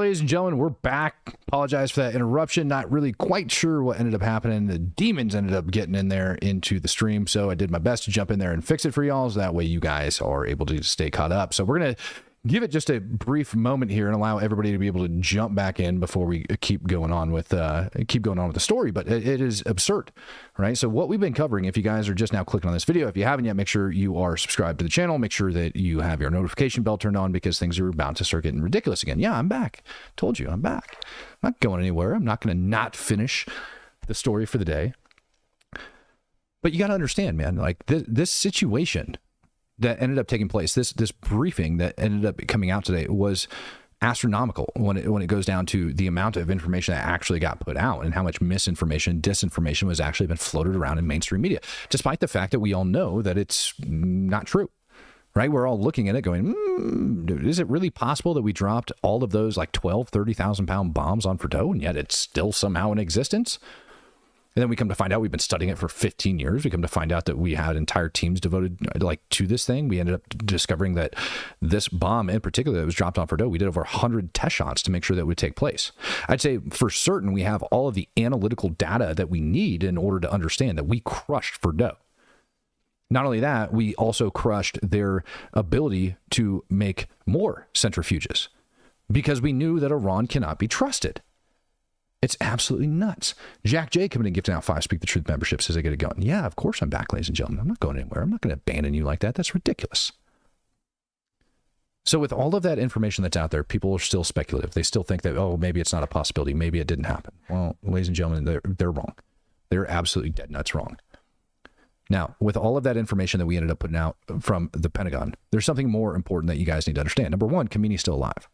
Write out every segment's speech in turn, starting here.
ladies and gentlemen, we're back. Apologize for that interruption. Not really quite sure what ended up happening. The demons ended up getting in there into the stream, so I did my best to jump in there and fix it for y'all, so that way you guys are able to stay caught up. So we're going to give it just a brief moment here and allow everybody to be able to jump back in before we keep going on with the story. But it is absurd, right? So what we've been covering, if you guys are just now clicking on this video, if you haven't yet, make sure you are subscribed to the channel. Make sure that you have your notification bell turned on, because things are about to start getting ridiculous again. Yeah, I'm back. Told you, I'm back. I'm not going anywhere. I'm not going to not finish the story for the day. But you got to understand, man, like this situation that ended up taking place, this briefing that ended up coming out today, was astronomical when it goes down to the amount of information that actually got put out and how much misinformation, disinformation was actually been floated around in mainstream media, despite the fact that we all know that it's not true, right? We're all looking at it going, dude, is it really possible that we dropped all of those like 12, 30,000 pound bombs on Fordo and yet it's still somehow in existence? And then we come to find out we've been studying it for 15 years. We come to find out that we had entire teams devoted to this thing. We ended up discovering that this bomb in particular that was dropped on Fordo, we did over 100 test shots to make sure that it would take place. I'd say for certain we have all of the analytical data that we need in order to understand that we crushed Fordo. Not only that, we also crushed their ability to make more centrifuges, because we knew that Iran cannot be trusted. It's absolutely nuts. Jack J coming in and gifting out 5 Speak the Truth memberships as I get it going. Yeah, of course I'm back, ladies and gentlemen. I'm not going anywhere. I'm not going to abandon you like that. That's ridiculous. So with all of that information that's out there, people are still speculative. They still think that, oh, maybe it's not a possibility. Maybe it didn't happen. Well, ladies and gentlemen, they're wrong. They're absolutely dead nuts wrong. Now, with all of that information that we ended up putting out from the Pentagon, there's something more important that you guys need to understand. Number one, Khamenei's still alive.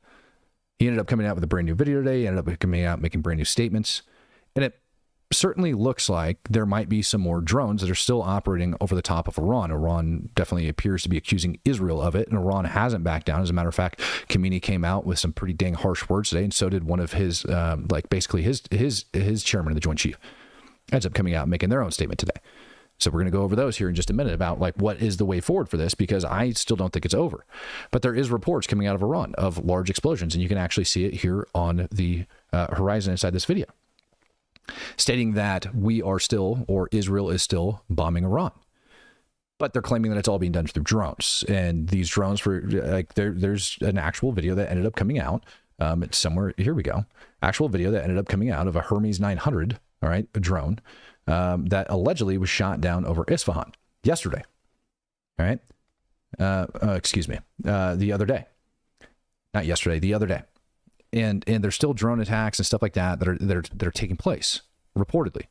He ended up coming out with a brand new video today. He ended up coming out making brand new statements. And it certainly looks like there might be some more drones that are still operating over the top of Iran. Iran definitely appears to be accusing Israel of it, and Iran hasn't backed down. As a matter of fact, Khamenei came out with some pretty dang harsh words today, and so did one of his, basically his chairman of the Joint Chief. Ends up coming out and making their own statement today. So we're going to go over those here in just a minute about like what is the way forward for this, because I still don't think it's over. But there is reports coming out of Iran of large explosions, and you can actually see it here on the horizon inside this video, stating that we are still, or Israel is still, bombing Iran. But they're claiming that it's all being done through drones. And these drones, for like there's an actual video that ended up coming out. It's somewhere, here we go. Actual video that ended up coming out of a Hermes 900, all right, a drone. That allegedly was shot down over Isfahan yesterday. All right. Excuse me. The other day. Not yesterday, the other day. And there's still drone attacks and stuff like that that are taking place, reportedly.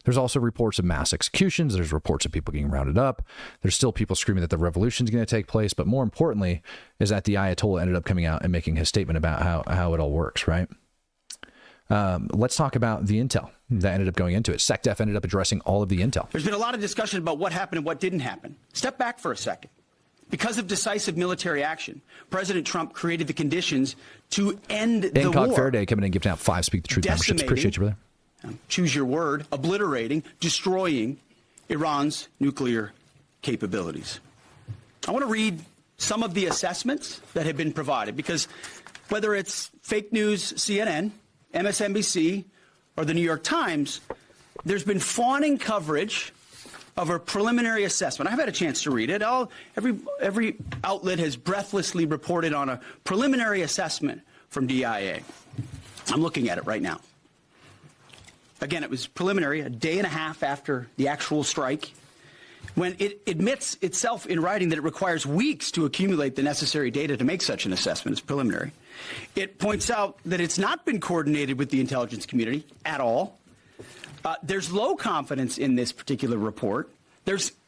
There's also reports of mass executions. There's reports of people getting rounded up. There's still people screaming that the revolution is going to take place. But more importantly is that the Ayatollah ended up coming out and making his statement about how it all works, right? Let's talk about the intel that ended up going into it. SECDEF ended up addressing all of the intel. There's been a lot of discussion about what happened and what didn't happen. Step back for a second. Because of decisive military action, President Trump created the conditions to end the war. Faraday coming in and giving out 5 Speak the Truth memberships. Appreciate you, brother. Choose your word. Obliterating, destroying Iran's nuclear capabilities. I want to read some of the assessments that have been provided, because whether it's fake news, CNN, MSNBC, or the New York Times, there's been fawning coverage of a preliminary assessment. I've had a chance to read it. Every outlet has breathlessly reported on a preliminary assessment from DIA. I'm looking at it right now. Again, it was preliminary, a day and a half after the actual strike, when it admits itself in writing that it requires weeks to accumulate the necessary data to make such an assessment. It's preliminary. It points out that it's not been coordinated with the intelligence community at all. There's low confidence in this particular report.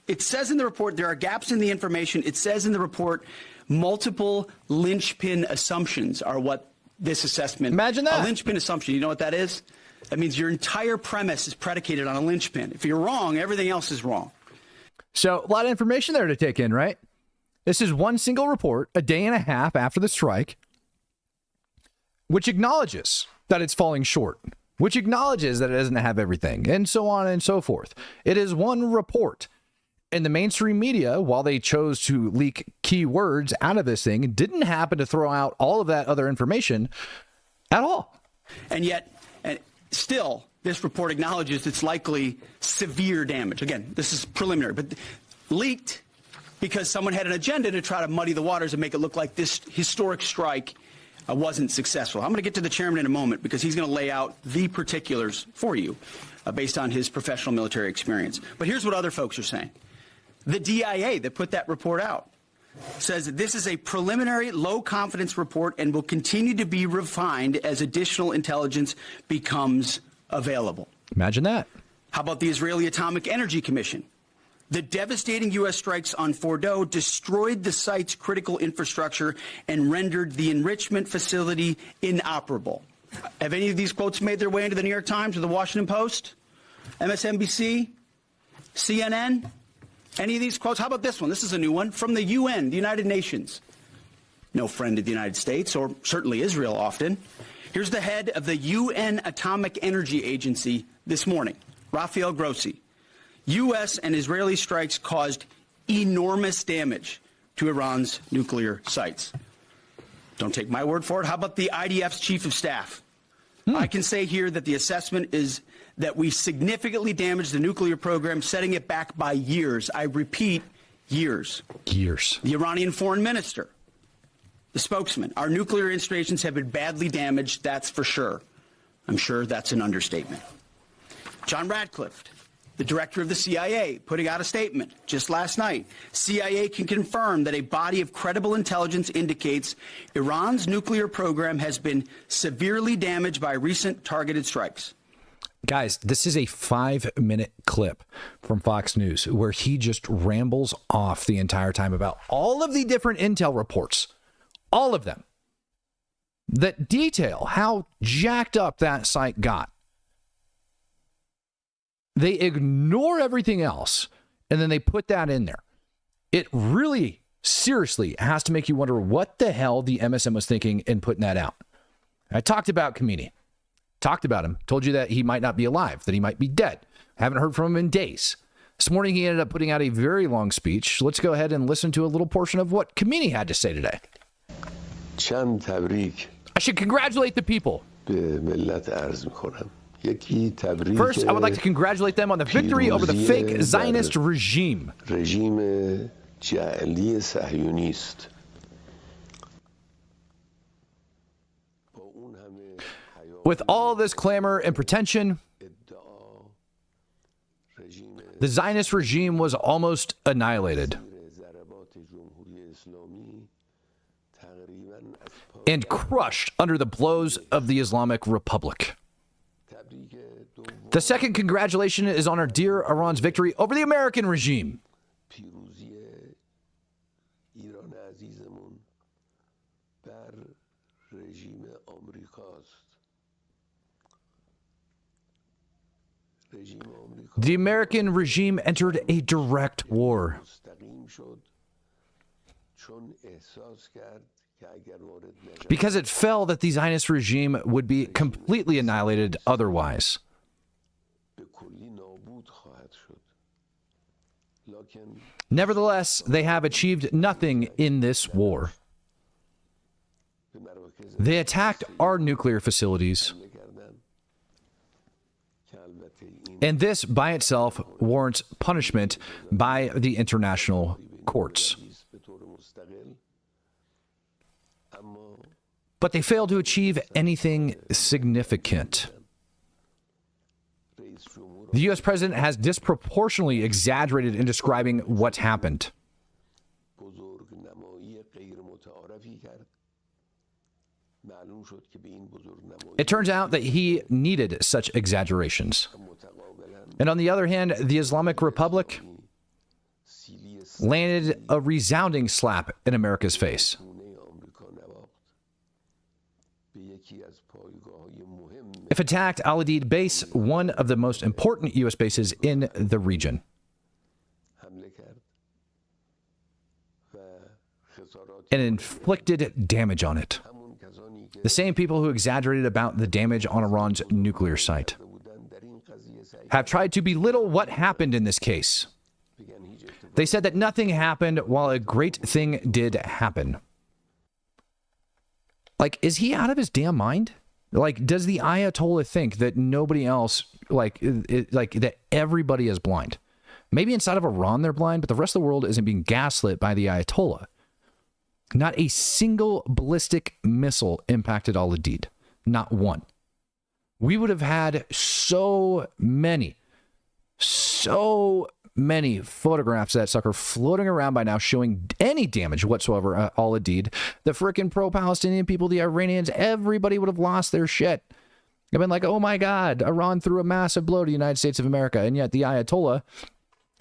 It says in the report there are gaps in the information. It says in the report multiple linchpin assumptions are what this assessment. Imagine that. A linchpin assumption. You know what that is? That means your entire premise is predicated on a linchpin. If you're wrong, everything else is wrong. So a lot of information there to take in, right? This is one single report, a day and a half after the strike, which acknowledges that it's falling short, which acknowledges that it doesn't have everything, and so on and so forth. It is one report. And the mainstream media, while they chose to leak key words out of this thing, didn't happen to throw out all of that other information At all. And yet, and still, this report acknowledges it's likely severe damage. Again, this is preliminary, but leaked because someone had an agenda to try to muddy the waters and make it look like this historic strike wasn't successful. I'm going to get to the chairman in a moment because he's going to lay out the particulars for you based on his professional military experience. But here's what other folks are saying. The DIA that put that report out says that this is a preliminary low-confidence report and will continue to be refined as additional intelligence becomes available. Imagine that. How about the Israeli Atomic Energy Commission? The devastating U.S. strikes on Fordow destroyed the site's critical infrastructure and rendered the enrichment facility inoperable. Have any of these quotes made their way into the New York Times or the Washington Post, MSNBC, CNN? Any of these quotes? How about this one? This is a new one from the UN, the United Nations. No friend of the United States, or certainly Israel often. Here's the head of the UN Atomic Energy Agency this morning, Rafael Grossi. U.S. and Israeli strikes caused enormous damage to Iran's nuclear sites. Don't take my word for it. How about the IDF's chief of staff? I can say here that the assessment is that we significantly damaged the nuclear program, setting it back by years. I repeat, years. Years. The Iranian foreign minister, the spokesman, our nuclear installations have been badly damaged, that's for sure. I'm sure that's an understatement. John Ratcliffe, the director of the CIA, putting out a statement just last night. CIA can confirm that a body of credible intelligence indicates Iran's nuclear program has been severely damaged by recent targeted strikes. Guys, this is a 5-minute clip from Fox News where he just rambles off the entire time about all of the different intel reports, all of them, that detail how jacked up that site got. They ignore everything else, and then they put that in there. It really, seriously has to make you wonder what the hell the MSM was thinking in putting that out. I talked about Khamenei. Talked about him. Told you that he might not be alive, that he might be dead. Haven't heard from him in days. This morning, he ended up putting out a very long speech. Let's go ahead and listen to a little portion of what Khamenei had to say today. I should congratulate the people. First, I would like to congratulate them on the victory over the fake Zionist regime. With all this clamor and pretension, the Zionist regime was almost annihilated and crushed under the blows of the Islamic Republic. The second congratulation is on our dear Iran's victory over the American regime. The American regime entered a direct war because it felt that the Zionist regime would be completely annihilated otherwise. Nevertheless, they have achieved nothing in this war. They attacked our nuclear facilities, and this by itself warrants punishment by the international courts. But they failed to achieve anything significant. The U.S. president has disproportionately exaggerated in describing what happened. It turns out that he needed such exaggerations. And on the other hand, the Islamic Republic landed a resounding slap in America's face. If attacked, Al Udeid base, one of the most important U.S. bases in the region. And inflicted damage on it. The same people who exaggerated about the damage on Iran's nuclear site have tried to belittle what happened in this case. They said that nothing happened while a great thing did happen. Like, is he out of his damn mind? Like, does the Ayatollah think that nobody else, like that everybody is blind? Maybe inside of Iran they're blind, but the rest of the world isn't being gaslit by the Ayatollah. Not a single ballistic missile impacted Al-Hadid. Not one. We would have had so many photographs of that sucker floating around by now showing any damage whatsoever at Al-Hadid. The freaking pro-Palestinian people, the Iranians, everybody would have lost their shit. They've been like, oh my God, Iran threw a massive blow to the United States of America. And yet the Ayatollah,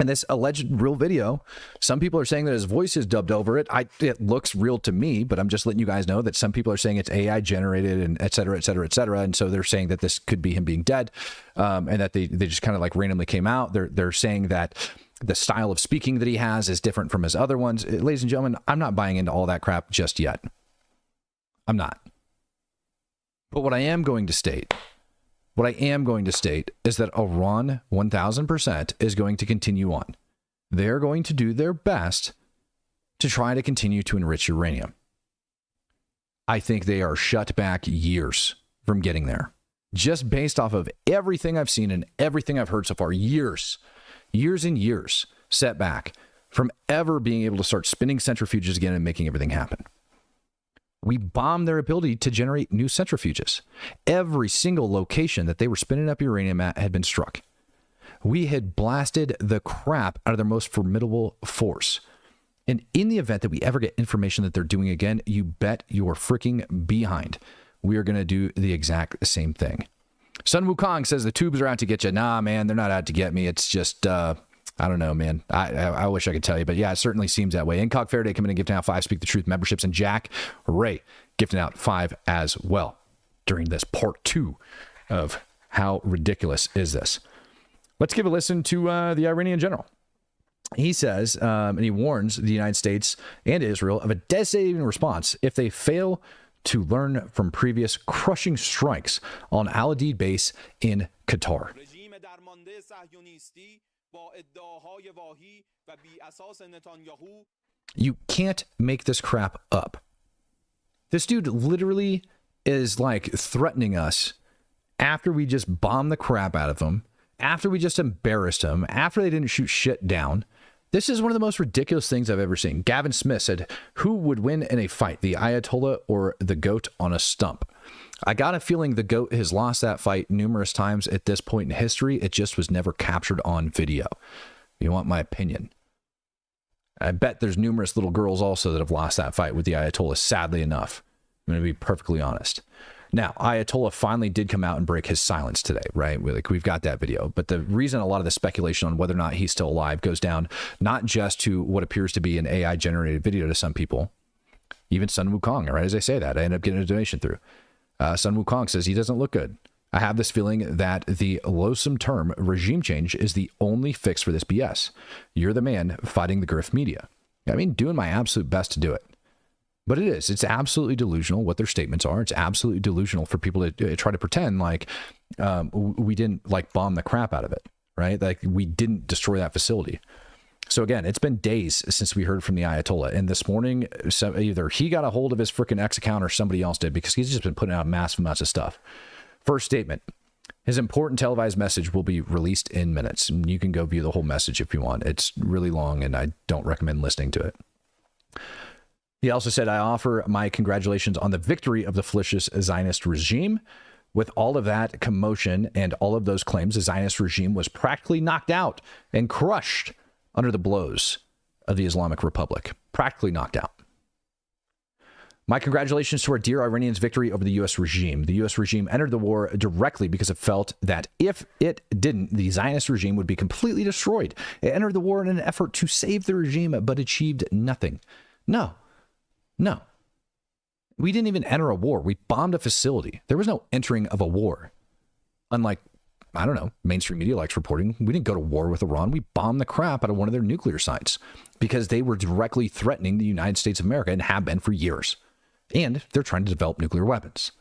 in this alleged real video, some people are saying that his voice is dubbed over it. It looks real to me, but I'm just letting you guys know that some people are saying it's AI generated and et cetera, et cetera, et cetera. And so they're saying that this could be him being dead, and that they just kind of like randomly came out. They're saying that the style of speaking that he has is different from his other ones. Ladies and gentlemen, I'm not buying into all that crap just yet. I'm not. But what I am going to state is that Iran 1000% is going to continue on. They're going to do their best to try to continue to enrich uranium. I think they are shut back years from getting there. Just based off of everything I've seen and everything I've heard so far, years and years set back from ever being able to start spinning centrifuges again and making everything happen. We bombed their ability to generate new centrifuges. Every single location that they were spinning up uranium at had been struck. We had blasted the crap out of their most formidable force. And in the event that we ever get information that they're doing again, you bet your freaking behind we are going to do the exact same thing. Sun Wukong says the tubes are out to get you. Nah, man, they're not out to get me. It's just, I don't know, man. I wish I could tell you, but yeah, it certainly seems that way. Incog Faraday coming in gifting out 5 Speak the Truth memberships, and Jack Ray gifting out 5 as well during this part 2 of how ridiculous is this. Let's give a listen to the Iranian general. He says, and he warns the United States and Israel of a devastating response if they fail to learn from previous crushing strikes on Al-Hadid base in Qatar. You can't make this crap up. This dude literally is like threatening us after we just bombed the crap out of him, after we just embarrassed him, after they didn't shoot shit down. This is one of the most ridiculous things I've ever seen. Gavin Smith said, who would win in a fight, the Ayatollah or the goat on a stump? I got a feeling the goat has lost that fight numerous times at this point in history. It just was never captured on video. You want my opinion? I bet there's numerous little girls also that have lost that fight with the Ayatollah, sadly enough. I'm going to be perfectly honest. Now, Ayatollah finally did come out and break his silence today, right? We've got that video. But the reason a lot of the speculation on whether or not he's still alive goes down not just to what appears to be an AI-generated video to some people, even Sun Wukong, right? As I say that, I end up getting a donation through. Sun Wukong says he doesn't look good. I have this feeling that the loathsome term regime change is the only fix for this BS. You're the man fighting the grift media. I mean, doing my absolute best to do it. But it is. It's absolutely delusional what their statements are. It's absolutely delusional for people to try to pretend like we didn't like bomb the crap out of it, right? Like we didn't destroy that facility. So again, it's been days since we heard from the Ayatollah. And this morning, either he got a hold of his freaking X account or somebody else did, because he's just been putting out massive amounts of stuff. First statement. His important televised message will be released in minutes. And you can go view the whole message if you want. It's really long and I don't recommend listening to it. He also said, I offer my congratulations on the victory of the fallacious Zionist regime. With all of that commotion and all of those claims, the Zionist regime was practically knocked out and crushed under the blows of the Islamic Republic. Practically knocked out. My congratulations to our dear Iranians' victory over the U.S. regime. The U.S. regime entered the war directly because it felt that if it didn't, the Zionist regime would be completely destroyed. It entered the war in an effort to save the regime, but achieved nothing. No. We didn't even enter a war. We bombed a facility. There was no entering of a war. Unlike, I don't know, mainstream media likes reporting, we didn't go to war with Iran. We bombed the crap out of one of their nuclear sites because they were directly threatening the United States of America and have been for years. And they're trying to develop nuclear weapons.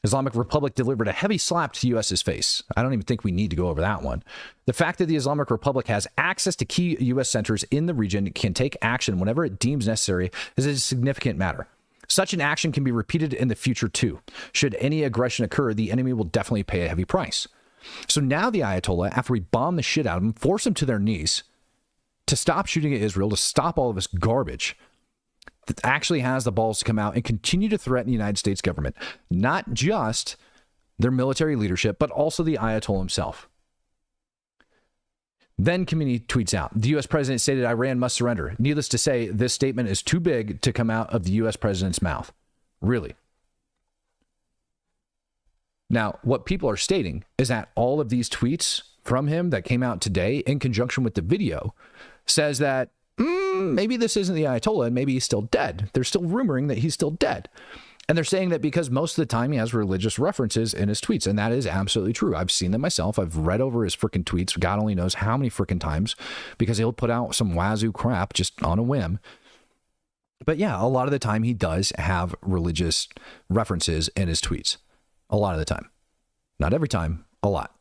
Islamic Republic delivered a heavy slap to the U.S.'s face. I don't even think we need to go over that one. The fact that the Islamic Republic has access to key U.S. centers in the region, can take action whenever it deems necessary, is a significant matter. Such an action can be repeated in the future too. Should any aggression occur, the enemy will definitely pay a heavy price. So now the Ayatollah, after we bomb the shit out of them, force them to their knees to stop shooting at Israel, to stop all of this garbage, that actually has the balls to come out and continue to threaten the United States government, not just their military leadership, but also the Ayatollah himself. Then Khamenei tweets out, the U.S. president stated Iran must surrender. Needless to say, this statement is too big to come out of the U.S. president's mouth. Really. Now, what people are stating is that all of these tweets from him that came out today in conjunction with the video says that maybe this isn't the Ayatollah and maybe he's still dead. They're still rumoring that he's still dead. And they're saying that because most of the time he has religious references in his tweets. And that is absolutely true. I've seen them myself. I've read over his freaking tweets. God only knows how many freaking times, because he'll put out some wazoo crap just on a whim. But yeah, a lot of the time he does have religious references in his tweets. A lot of the time. Not every time, a lot.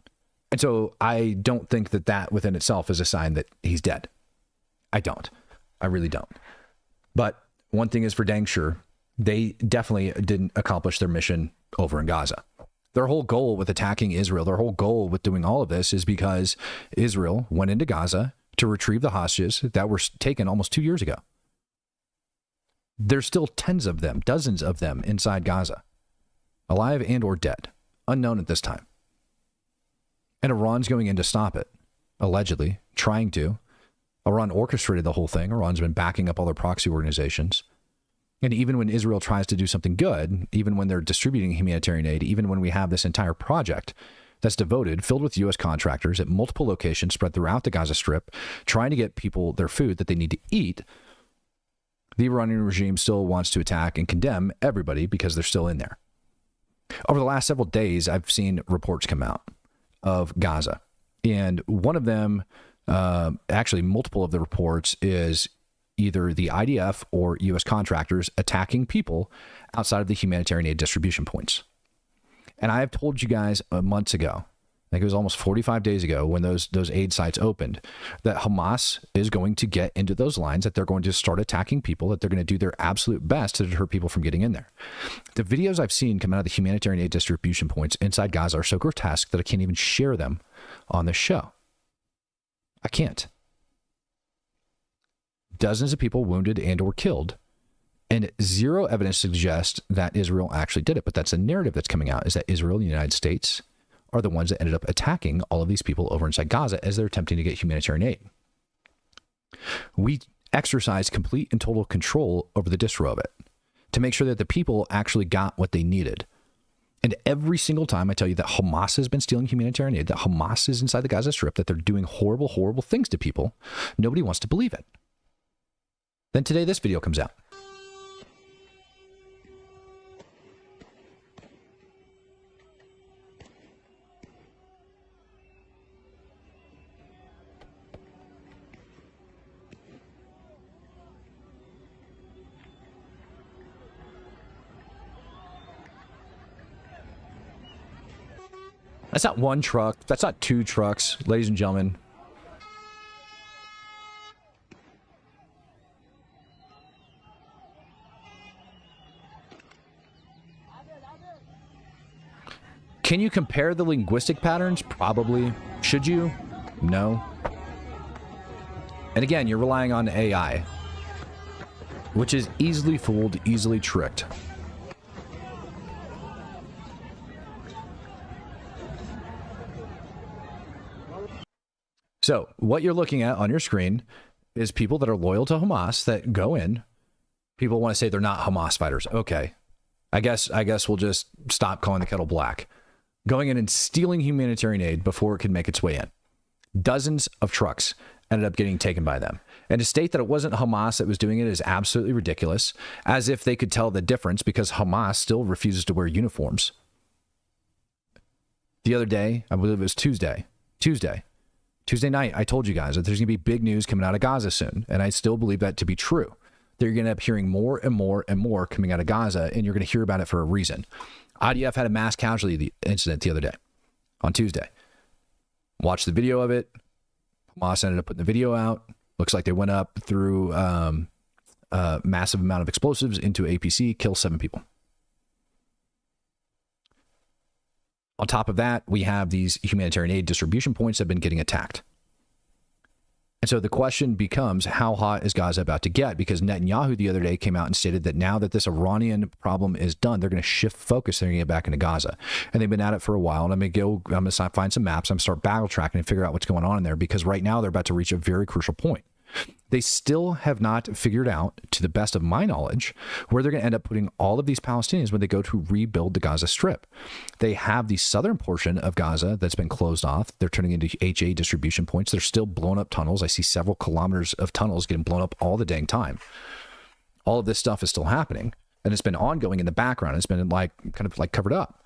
And so I don't think that that within itself is a sign that he's dead. I don't. I really don't. But one thing is for dang sure, they definitely didn't accomplish their mission over in Gaza. Their whole goal with attacking Israel, their whole goal with doing all of this is because Israel went into Gaza to retrieve the hostages that were taken almost 2 years ago. There's still tens of them, dozens of them inside Gaza, alive and or dead, unknown at this time. And Iran's going in to stop it, allegedly, trying to. Iran orchestrated the whole thing. Iran's been backing up all their proxy organizations. And even when Israel tries to do something good, even when they're distributing humanitarian aid, even when we have this entire project that's devoted, filled with U.S. contractors at multiple locations spread throughout the Gaza Strip, trying to get people their food that they need to eat, the Iranian regime still wants to attack and condemn everybody because they're still in there. Over the last several days, I've seen reports come out of Gaza. And one of them, actually multiple of the reports, is either the IDF or U.S. contractors attacking people outside of the humanitarian aid distribution points. And I have told you guys months ago, I think it was almost 45 days ago when those aid sites opened, that Hamas is going to get into those lines, that they're going to start attacking people, that they're going to do their absolute best to deter people from getting in there. The videos I've seen come out of the humanitarian aid distribution points inside Gaza are so grotesque that I can't even share them on the show. I can't. Dozens of people wounded and or killed, and zero evidence suggests that Israel actually did it. But that's the narrative that's coming out, is that Israel and the United States are the ones that ended up attacking all of these people over inside Gaza as they're attempting to get humanitarian aid. We exercised complete and total control over the distro of it to make sure that the people actually got what they needed. And every single time I tell you that Hamas has been stealing humanitarian aid, that Hamas is inside the Gaza Strip, that they're doing horrible, horrible things to people, nobody wants to believe it. Then today this video comes out. That's not one truck. That's not two trucks, ladies and gentlemen. Can you compare the linguistic patterns? Probably. Should you? No. And again, you're relying on AI, which is easily fooled, easily tricked. So what you're looking at on your screen is people that are loyal to Hamas that go in. People want to say they're not Hamas fighters. Okay. I guess we'll just stop calling the kettle black. Going in and stealing humanitarian aid before it could make its way in. Dozens of trucks ended up getting taken by them. And to state that it wasn't Hamas that was doing it is absolutely ridiculous, as if they could tell the difference, because Hamas still refuses to wear uniforms. The other day, I believe it was Tuesday night, I told you guys that there's going to be big news coming out of Gaza soon. And I still believe that to be true. They're going to end up hearing more and more and more coming out of Gaza, and you're going to hear about it for a reason. IDF had a mass casualty incident the other day, on Tuesday. Watched the video of it. Hamas ended up putting the video out. Looks like they went up through massive amount of explosives into APC, kill 7 people. On top of that, we have these humanitarian aid distribution points that have been getting attacked. And so the question becomes, how hot is Gaza about to get? Because Netanyahu the other day came out and stated that now that this Iranian problem is done, they're going to shift focus. They're going to get back into Gaza. And they've been at it for a while. And I'm going to find some maps. I'm going to start battle tracking and figure out what's going on in there, because right now they're about to reach a very crucial point. They still have not figured out, to the best of my knowledge, where they're going to end up putting all of these Palestinians when they go to rebuild the Gaza Strip. They have the southern portion of Gaza that's been closed off. They're turning into HA distribution points. They're still blowing up tunnels. I see several kilometers of tunnels getting blown up all the dang time. All of this stuff is still happening, and it's been ongoing in the background. It's been kind of covered up.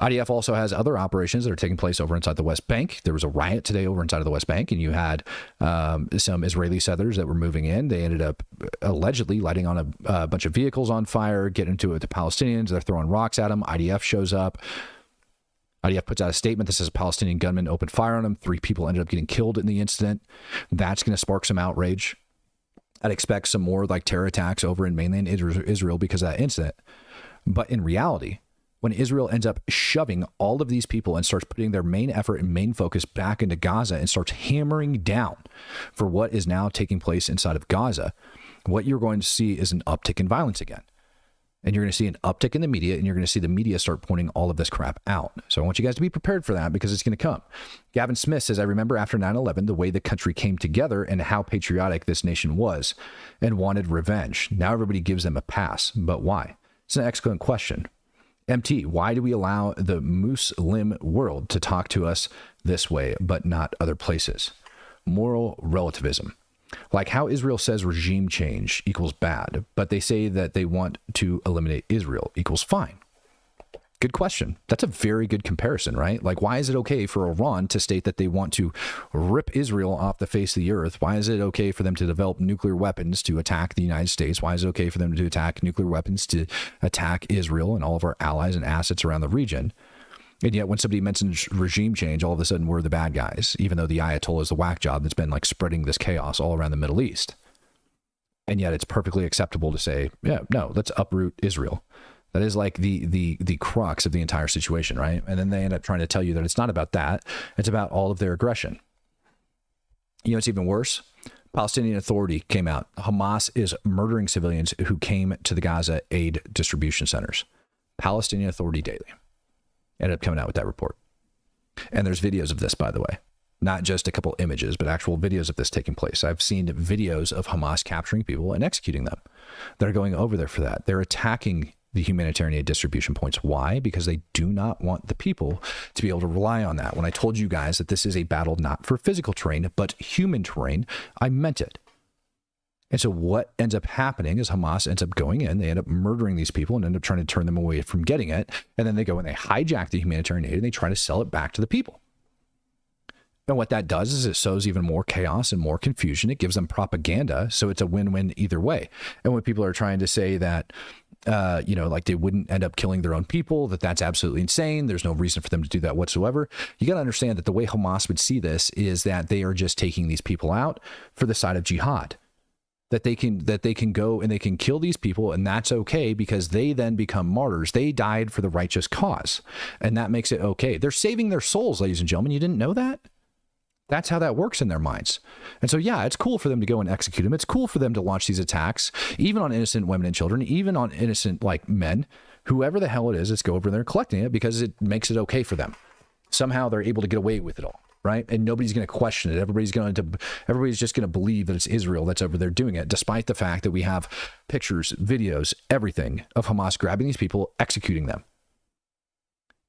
IDF also has other operations that are taking place over inside the West Bank. There was a riot today over inside of the West Bank, and you had some Israeli settlers that were moving in. They ended up allegedly lighting on a bunch of vehicles on fire, getting into it with the Palestinians. They're throwing rocks at them. IDF shows up. IDF puts out a statement that says a Palestinian gunman opened fire on them. 3 people ended up getting killed in the incident. That's going to spark some outrage. I'd expect some more terror attacks over in mainland Israel because of that incident. But in reality, when Israel ends up shoving all of these people and starts putting their main effort and main focus back into Gaza and starts hammering down for what is now taking place inside of Gaza, what you're going to see is an uptick in violence again. And you're going to see an uptick in the media, and you're going to see the media start pointing all of this crap out. So I want you guys to be prepared for that, because it's going to come. Gavin Smith says, I remember after 9/11, the way the country came together and how patriotic this nation was and wanted revenge. Now everybody gives them a pass. But why? It's an excellent question. MT, why do we allow the Muslim world to talk to us this way, but not other places? Moral relativism. Like how Israel says regime change equals bad, but they say that they want to eliminate Israel equals fine. Good question. That's a very good comparison, right? Like, why is it okay for Iran to state that they want to rip Israel off the face of the earth? Why is it okay for them to develop nuclear weapons to attack the United States? Why is it okay for them to attack nuclear weapons to attack Israel and all of our allies and assets around the region? And yet when somebody mentions regime change, all of a sudden we're the bad guys, even though the Ayatollah is the whack job that's been spreading this chaos all around the Middle East. And yet it's perfectly acceptable to say, yeah, no, let's uproot Israel. That is the crux of the entire situation, right? And then they end up trying to tell you that it's not about that. It's about all of their aggression. You know, it's even worse. Palestinian Authority came out. Hamas is murdering civilians who came to the Gaza aid distribution centers. Palestinian Authority Daily ended up coming out with that report. And there's videos of this, by the way. Not just a couple images, but actual videos of this taking place. I've seen videos of Hamas capturing people and executing them. They're going over there for that. They're attacking the humanitarian aid distribution points. Why? Because they do not want the people to be able to rely on that. When I told you guys that this is a battle not for physical terrain, but human terrain, I meant it. And so what ends up happening is Hamas ends up going in, they end up murdering these people and end up trying to turn them away from getting it. And then they go and they hijack the humanitarian aid and they try to sell it back to the people. And what that does is it sows even more chaos and more confusion. It gives them propaganda. So it's a win-win either way. And when people are trying to say that, they wouldn't end up killing their own people, that's absolutely insane. There's no reason for them to do that whatsoever. You got to understand that the way Hamas would see this is that they are just taking these people out for the side of jihad. That they can go and they can kill these people, and that's okay because they then become martyrs. They died for the righteous cause, and that makes it okay. They're saving their souls, ladies and gentlemen. You didn't know that? That's how that works in their minds. And so, yeah, it's cool for them to go and execute them. It's cool for them to launch these attacks, even on innocent women and children, even on innocent men, whoever the hell it is, let's go over there collecting it because it makes it okay for them. Somehow they're able to get away with it all, right? And nobody's going to question it. Everybody's just going to believe that it's Israel that's over there doing it, despite the fact that we have pictures, videos, everything of Hamas grabbing these people, executing them.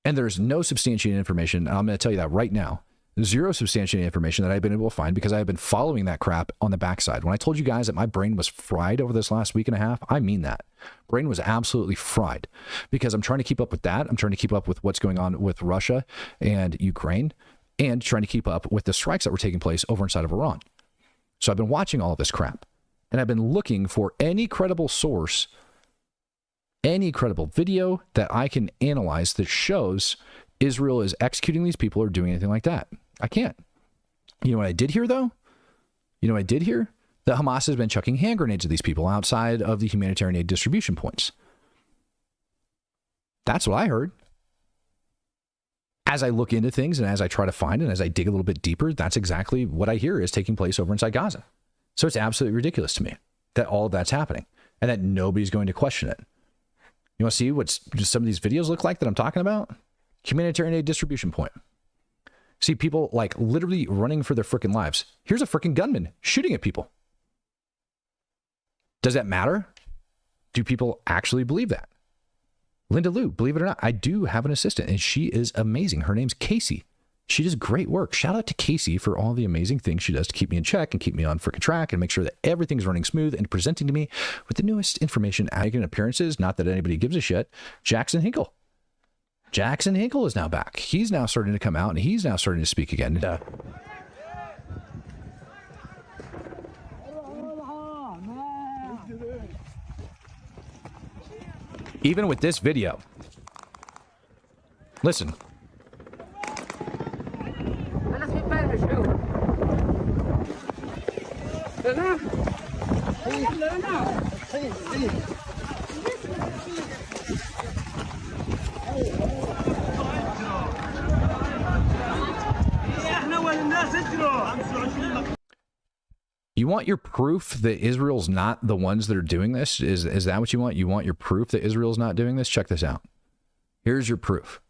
And there's no substantiated information. I'm going to tell you that right now. Zero substantiated information that I've been able to find because I have been following that crap on the backside. When I told you guys that my brain was fried over this last week and a half, I mean that. Brain was absolutely fried because I'm trying to keep up with that. I'm trying to keep up with what's going on with Russia and Ukraine and trying to keep up with the strikes that were taking place over inside of Iran. So I've been watching all of this crap and I've been looking for any credible source, any credible video that I can analyze that shows Israel is executing these people or doing anything like that. I can't. You know what I did hear, though? You know what I did hear? that Hamas has been chucking hand grenades at these people outside of the humanitarian aid distribution points. That's what I heard. As I look into things and as I try to find and as I dig a little bit deeper, that's exactly what I hear is taking place over inside Gaza. So it's absolutely ridiculous to me that all of that's happening and that nobody's going to question it. You want to see what some of these videos look like that I'm talking about? Humanitarian aid distribution point. See people like literally running for their freaking lives. Here's a freaking gunman shooting at people. Does that matter? Do people actually believe that? Linda Liu, believe it or not, I do have an assistant and she is amazing. Her name's Casey. She does great work. Shout out to Casey for all the amazing things she does to keep me in check and keep me on freaking track and make sure that everything's running smooth and presenting to me with the newest information, making appearances. Not that anybody gives a shit. Jackson Hinkle. Jackson Hinkle is now back. He's now starting to come out and he's now starting to speak again. Even with this video, listen. You want your proof that Israel's not the ones that are doing this? Is that what you want? You want your proof that Israel's not doing this? Check this out. Here's your proof.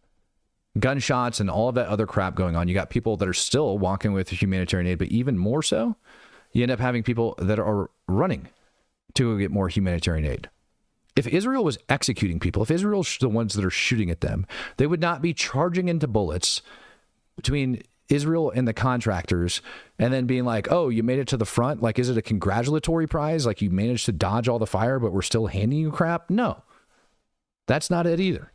Gunshots and all of that other crap going on. You got people that are still walking with humanitarian aid, but even more so, you end up having people that are running to go get more humanitarian aid. If Israel was executing people, if Israel's the ones that are shooting at them, they would not be charging into bullets between Israel and the contractors and then being like, oh, you made it to the front. Like, is it a congratulatory prize? Like you managed to dodge all the fire, but we're still handing you crap? No, that's not it either.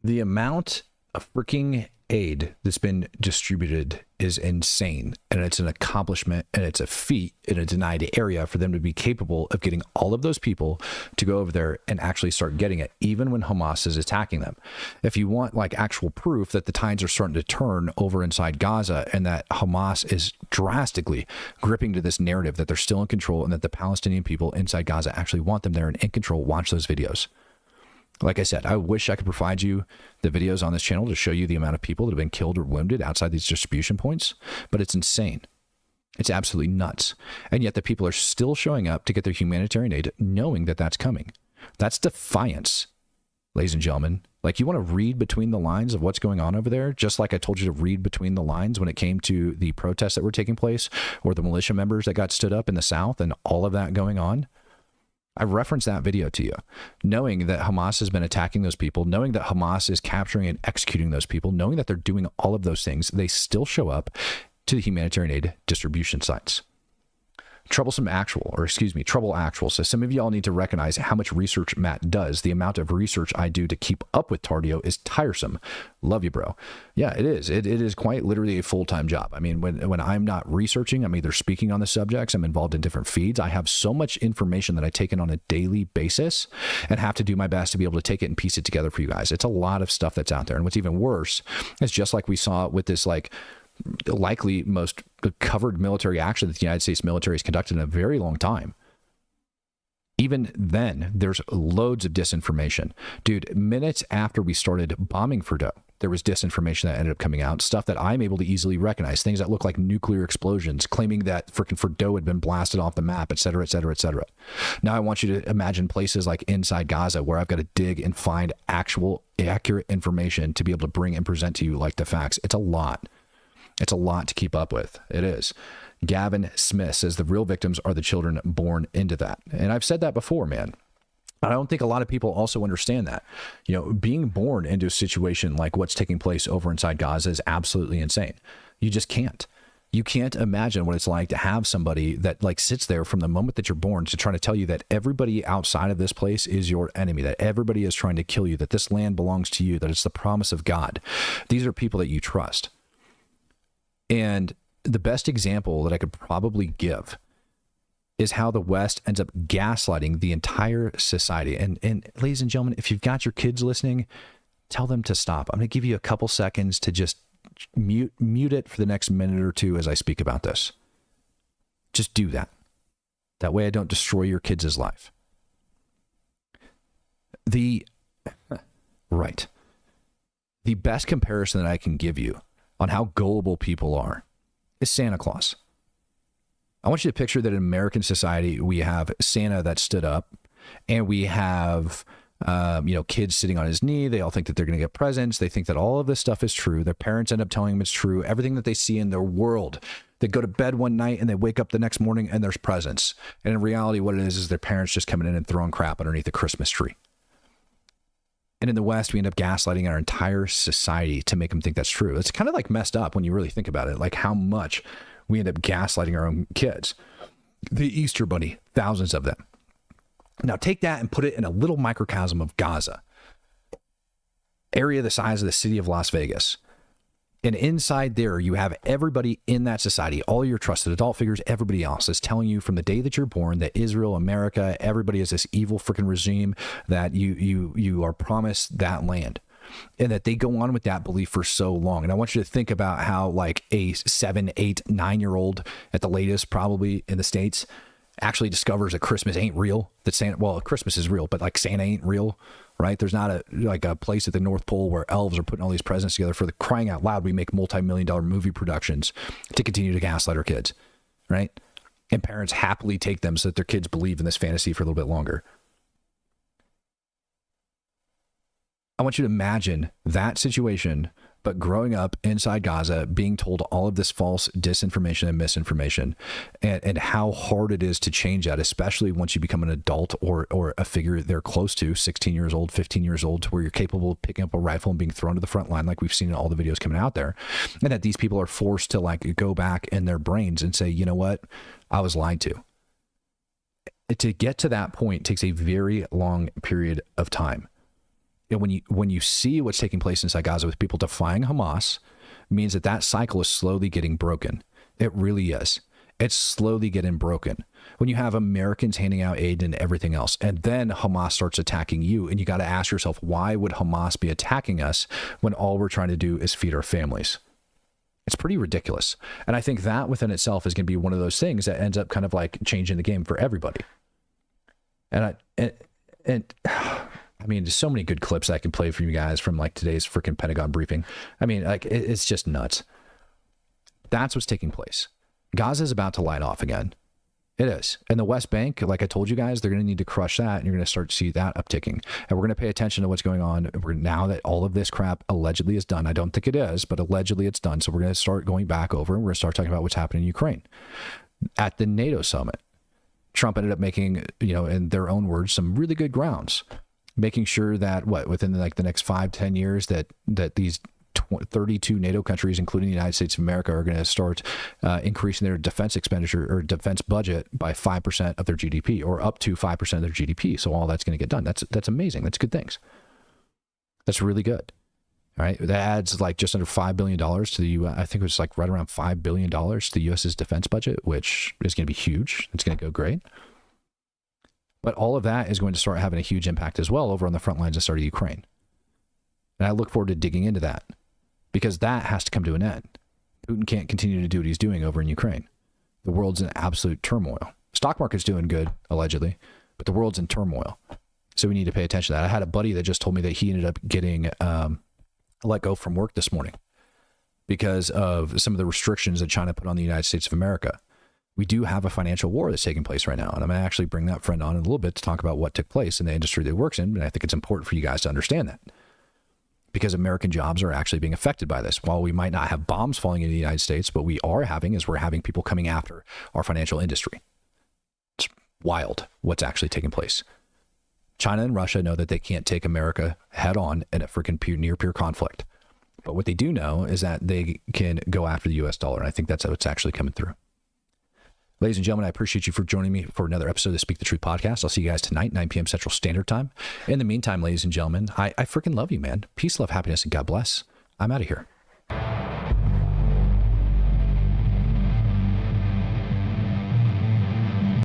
The amount of freaking aid that's been distributed is insane, and it's an accomplishment and it's a feat in a denied area for them to be capable of getting all of those people to go over there and actually start getting it, even when Hamas is attacking them. If you want like actual proof that the tides are starting to turn over inside Gaza and that Hamas is drastically gripping to this narrative that they're still in control and that the Palestinian people inside Gaza actually want them there and in control, watch those videos. Like I said, I wish I could provide you the videos on this channel to show you the amount of people that have been killed or wounded outside these distribution points, but it's insane. It's absolutely nuts. And yet the people are still showing up to get their humanitarian aid knowing that that's coming. That's defiance, ladies and gentlemen. Like, you want to read between the lines of what's going on over there, just like I told you to read between the lines when it came to the protests that were taking place or the militia members that got stood up in the South and all of that going on. I referenced that video to you, knowing that Hamas has been attacking those people, knowing that Hamas is capturing and executing those people, knowing that they're doing all of those things, they still show up to the humanitarian aid distribution sites. Trouble Actual. So some of y'all need to recognize how much research Matt does. The amount of research I do to keep up with Tardio is tiresome. Love you, bro. Yeah, it is. It is quite literally a full-time job. I mean, when I'm not researching, I'm either speaking on the subjects, I'm involved in different feeds. I have so much information that I take in on a daily basis and have to do my best to be able to take it and piece it together for you guys. It's a lot of stuff that's out there. And what's even worse is just like we saw with this, like, likely most covered military action that the United States military has conducted in a very long time. Even then, there's loads of disinformation. Dude, minutes after we started bombing Fordo, there was disinformation that ended up coming out, stuff that I'm able to easily recognize, things that look like nuclear explosions, claiming that freaking Fordo had been blasted off the map, et cetera, et cetera, et cetera. Now I want you to imagine places like inside Gaza where I've got to dig and find actual accurate information to be able to bring and present to you like the facts. It's a lot. It's a lot to keep up with. It is. Gavin Smith says the real victims are the children born into that. And I've said that before, man. I don't think a lot of people also understand that. Being born into a situation like what's taking place over inside Gaza is absolutely insane. You just can't. You can't imagine what it's like to have somebody that like sits there from the moment that you're born to try to tell you that everybody outside of this place is your enemy, that everybody is trying to kill you, that this land belongs to you, that it's the promise of God. These are people that you trust. And the best example that I could probably give is how the West ends up gaslighting the entire society. And ladies and gentlemen, if you've got your kids listening, tell them to stop. I'm going to give you a couple seconds to just mute it for the next minute or two as I speak about this. Just do that. That way I don't destroy your kids' life. Right. The best comparison that I can give you on how gullible people are is Santa Claus. I want you to picture that in American society, we have Santa that stood up, and we have, kids sitting on his knee. They all think that they're going to get presents. They think that all of this stuff is true. Their parents end up telling them it's true. Everything that they see in their world, they go to bed one night and they wake up the next morning and there's presents. And in reality, what it is their parents just coming in and throwing crap underneath the Christmas tree. And in the West, we end up gaslighting our entire society to make them think that's true. It's kind of like messed up when you really think about it, like how much we end up gaslighting our own kids. The Easter Bunny, thousands of them. Now take that and put it in a little microcosm of Gaza, area the size of the city of Las Vegas. And inside there, you have everybody in that society, all your trusted adult figures, everybody else is telling you from the day that you're born that Israel, America, everybody is this evil freaking regime, that you are promised that land. And that they go on with that belief for so long. And I want you to think about how like a 7, 8, 9-year-old at the latest, probably in the States, actually discovers that Christmas ain't real. That Santa, well, Christmas is real, but like Santa ain't real, right? There's not a place at the North Pole where elves are putting all these presents together. For the crying out loud, we make multi-million-dollar movie productions to continue to gaslight our kids, right? And parents happily take them so that their kids believe in this fantasy for a little bit longer. I want you to imagine that situation, but growing up inside Gaza, being told all of this false disinformation and misinformation, and how hard it is to change that, especially once you become an adult or a figure they're close to, 16 years old, 15 years old, to where you're capable of picking up a rifle and being thrown to the front line, like we've seen in all the videos coming out there, and that these people are forced to like go back in their brains and say, you know what, I was lied to. To get to that point takes a very long period of time. And when you see what's taking place inside Gaza with people defying Hamas, means that cycle is slowly getting broken. It really is. It's slowly getting broken. When you have Americans handing out aid and everything else, and then Hamas starts attacking you, and you got to ask yourself, why would Hamas be attacking us when all we're trying to do is feed our families? It's pretty ridiculous. And I think that within itself is going to be one of those things that ends up kind of like changing the game for everybody. And I mean, there's so many good clips I can play for you guys from like today's freaking Pentagon briefing. I mean, like it's just nuts. That's what's taking place. Gaza is about to light off again. It is. And the West Bank, like I told you guys, they're going to need to crush that, and you're going to start to see that upticking. And we're going to pay attention to what's going on. Now that all of this crap allegedly is done, I don't think it is, but allegedly it's done. So we're going to start going back over, and we're going to start talking about what's happening in Ukraine. At the NATO summit, Trump ended up making, in their own words, some really good grounds, making sure that within like the next 5-10 years that these 32 NATO countries, including the United States of America, are going to start increasing their defense expenditure or defense budget by 5% of their GDP, or up to 5% of their GDP. So all that's going to get done. That's amazing. That's good things. That's really good. All right. That adds like just under $5 billion to the U.S. I think it was like right around $5 billion to the U.S.'s defense budget, which is going to be huge. It's going to go great. But all of that is going to start having a huge impact as well over on the front lines of starting Ukraine. And I look forward to digging into that, because that has to come to an end. Putin can't continue to do what he's doing over in Ukraine. The world's in absolute turmoil. Stock market's doing good, allegedly, but the world's in turmoil. So we need to pay attention to that. I had a buddy that just told me that he ended up getting let go from work this morning because of some of the restrictions that China put on the United States of America. We do have a financial war that's taking place right now. And I'm going to actually bring that friend on in a little bit to talk about what took place in the industry that he works in. And I think it's important for you guys to understand that, because American jobs are actually being affected by this. While we might not have bombs falling into the United States, what we're having people coming after our financial industry. It's wild what's actually taking place. China and Russia know that they can't take America head on in a freaking near peer conflict. But what they do know is that they can go after the US dollar. And I think that's how it's actually coming through. Ladies and gentlemen, I appreciate you for joining me for another episode of the Speak the Truth podcast. I'll see you guys tonight, 9 p.m. Central Standard Time. In the meantime, ladies and gentlemen, I freaking love you, man. Peace, love, happiness, and God bless. I'm out of here.